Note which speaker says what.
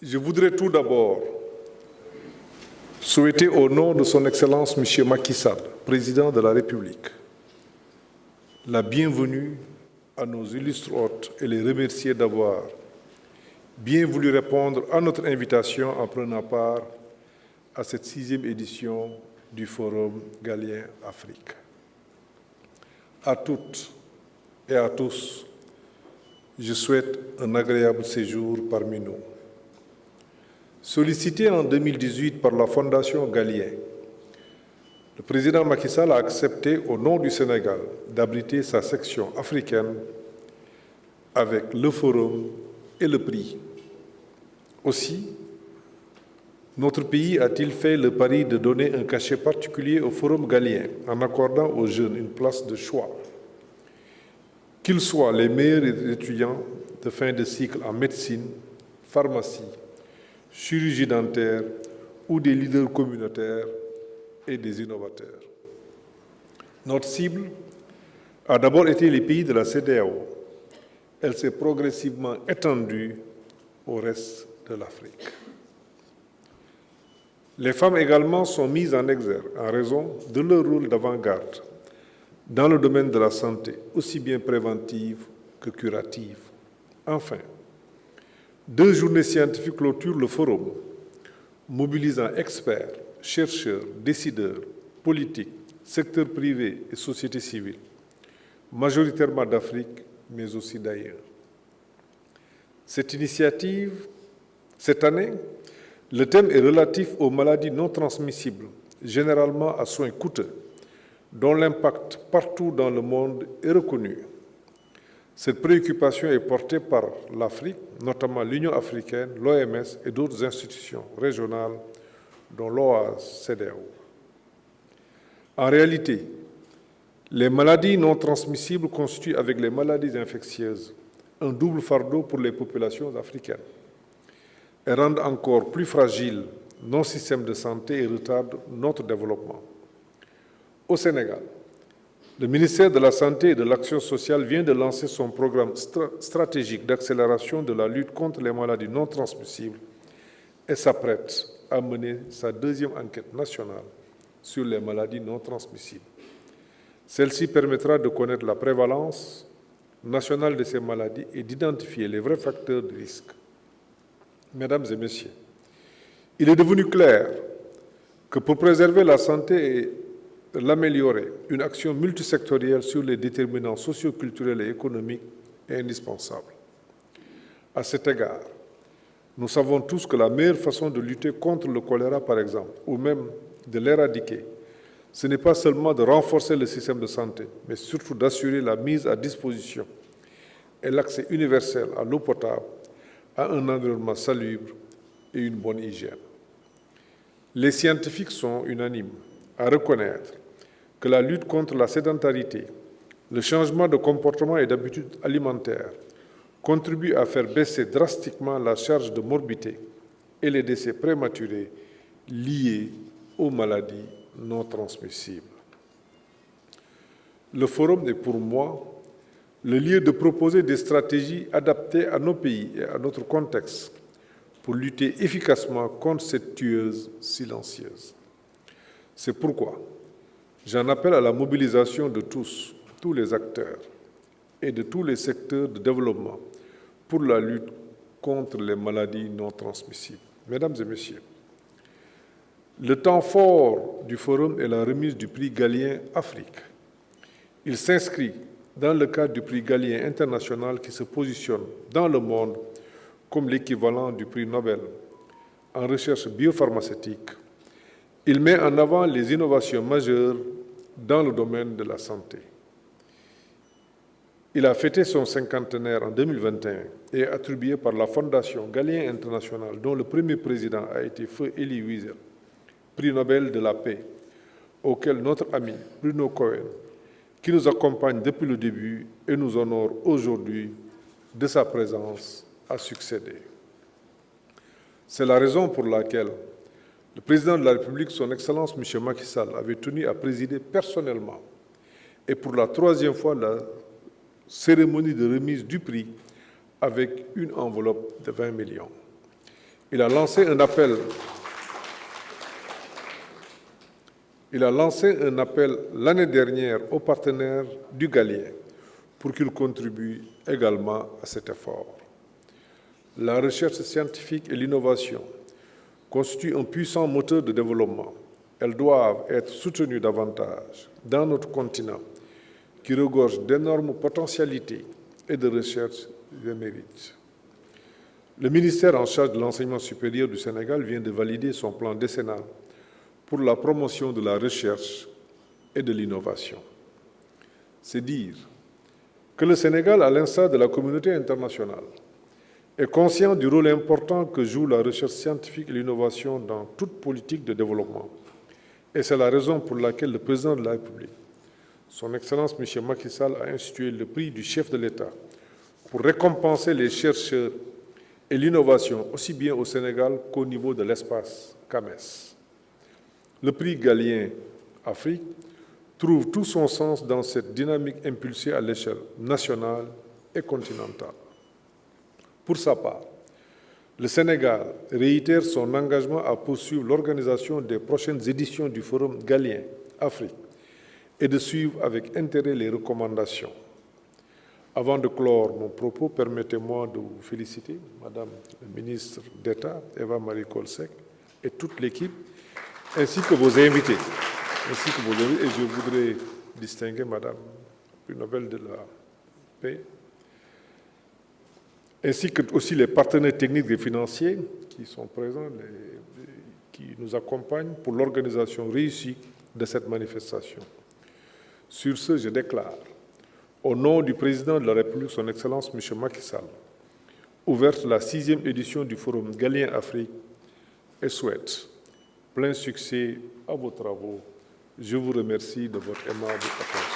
Speaker 1: Je voudrais tout d'abord souhaiter au nom de son Excellence M. Macky Sall, Président de la République, la bienvenue à nos illustres hôtes et les remercier d'avoir bien voulu répondre à notre invitation en prenant part à cette 6e édition du Forum Galien Afrique. À toutes et à tous, je souhaite un agréable séjour parmi nous. Sollicité en 2018 par la Fondation Galien, le président Macky Sall a accepté, au nom du Sénégal, d'abriter sa section africaine avec le forum et le prix. Aussi, notre pays a-t-il fait le pari de donner un cachet particulier au forum galien en accordant aux jeunes une place de choix, qu'ils soient les meilleurs étudiants de fin de cycle en médecine, pharmacie, chirurgie dentaire ou des leaders communautaires et des innovateurs. Notre cible a d'abord été les pays de la CEDEAO. Elle s'est progressivement étendue au reste de l'Afrique. Les femmes également sont mises en exergue en raison de leur rôle d'avant-garde dans le domaine de la santé, aussi bien préventive que curative. Enfin, 2 journées scientifiques clôturent le forum, mobilisant experts, chercheurs, décideurs, politiques, secteur privé et société civile, majoritairement d'Afrique, mais aussi d'ailleurs. Cette année, le thème est relatif aux maladies non transmissibles, généralement à soins coûteux, dont l'impact partout dans le monde est reconnu. Cette préoccupation est portée par l'Afrique, notamment l'Union africaine, l'OMS et d'autres institutions régionales, dont l'OAS-CEDEAO. En réalité, les maladies non transmissibles constituent, avec les maladies infectieuses, un double fardeau pour les populations africaines. Elles rendent encore plus fragile nos systèmes de santé et retardent notre développement. Au Sénégal, le ministère de la Santé et de l'Action sociale vient de lancer son programme stratégique d'accélération de la lutte contre les maladies non transmissibles et s'apprête à mener sa 2e enquête nationale sur les maladies non transmissibles. Celle-ci permettra de connaître la prévalence nationale de ces maladies et d'identifier les vrais facteurs de risque. Mesdames et messieurs, il est devenu clair que pour préserver la santé et l'améliorer, une action multisectorielle sur les déterminants socioculturels et économiques est indispensable. À cet égard, nous savons tous que la meilleure façon de lutter contre le choléra, par exemple, ou même de l'éradiquer, ce n'est pas seulement de renforcer le système de santé, mais surtout d'assurer la mise à disposition et l'accès universel à l'eau potable, à un environnement salubre et une bonne hygiène. Les scientifiques sont unanimes à reconnaître que la lutte contre la sédentarité, le changement de comportement et d'habitudes alimentaires contribuent à faire baisser drastiquement la charge de morbidité et les décès prématurés liés aux maladies non transmissibles. Le forum est pour moi le lieu de proposer des stratégies adaptées à nos pays et à notre contexte pour lutter efficacement contre cette tueuse silencieuse. C'est pourquoi j'en appelle à la mobilisation de tous les acteurs et de tous les secteurs de développement pour la lutte contre les maladies non transmissibles. Mesdames et messieurs, le temps fort du forum est la remise du prix Galien Afrique. Il s'inscrit dans le cadre du prix Galien international qui se positionne dans le monde comme l'équivalent du prix Nobel en recherche biopharmaceutique. Il met en avant les innovations majeures dans le domaine de la santé. Il a fêté son 50e en 2021 et est attribué par la Fondation Galien International, dont le premier président a été Feu Elie Wiesel, prix Nobel de la paix, auquel notre ami Bruno Cohen, qui nous accompagne depuis le début et nous honore aujourd'hui de sa présence, a succédé. C'est la raison pour laquelle le président de la République, son Excellence M. Macky Sall, avait tenu à présider personnellement et pour la 3e fois la cérémonie de remise du prix avec une enveloppe de 20 millions. Il a lancé un appel l'année dernière aux partenaires du Galien pour qu'ils contribuent également à cet effort. La recherche scientifique et l'innovation constituent un puissant moteur de développement. Elles doivent être soutenues davantage dans notre continent qui regorge d'énormes potentialités et de recherche et mérites. Le ministère en charge de l'enseignement supérieur du Sénégal vient de valider son plan décennal pour la promotion de la recherche et de l'innovation. C'est dire que le Sénégal, à l'instar de la communauté internationale, est conscient du rôle important que joue la recherche scientifique et l'innovation dans toute politique de développement. Et c'est la raison pour laquelle le président de la République, son Excellence M. Macky Sall, a institué le prix du chef de l'État pour récompenser les chercheurs et l'innovation, aussi bien au Sénégal qu'au niveau de l'espace CAMES. Le prix Galien Afrique trouve tout son sens dans cette dynamique impulsée à l'échelle nationale et continentale. Pour sa part, le Sénégal réitère son engagement à poursuivre l'organisation des prochaines éditions du Forum Galien Afrique et de suivre avec intérêt les recommandations. Avant de clore mon propos, permettez-moi de vous féliciter, Madame la ministre d'État, Eva Marie Coll Seck, et toute l'équipe, ainsi que vos invités. Et je voudrais distinguer Madame prix Nobel de la paix, ainsi que aussi les partenaires techniques et financiers qui sont présents, qui nous accompagnent pour l'organisation réussie de cette manifestation. Sur ce, je déclare, au nom du président de la République, son Excellence M. Macky Sall, ouverte la 6e édition du Forum Galien Afrique et souhaite plein succès à vos travaux. Je vous remercie de votre aimable attention.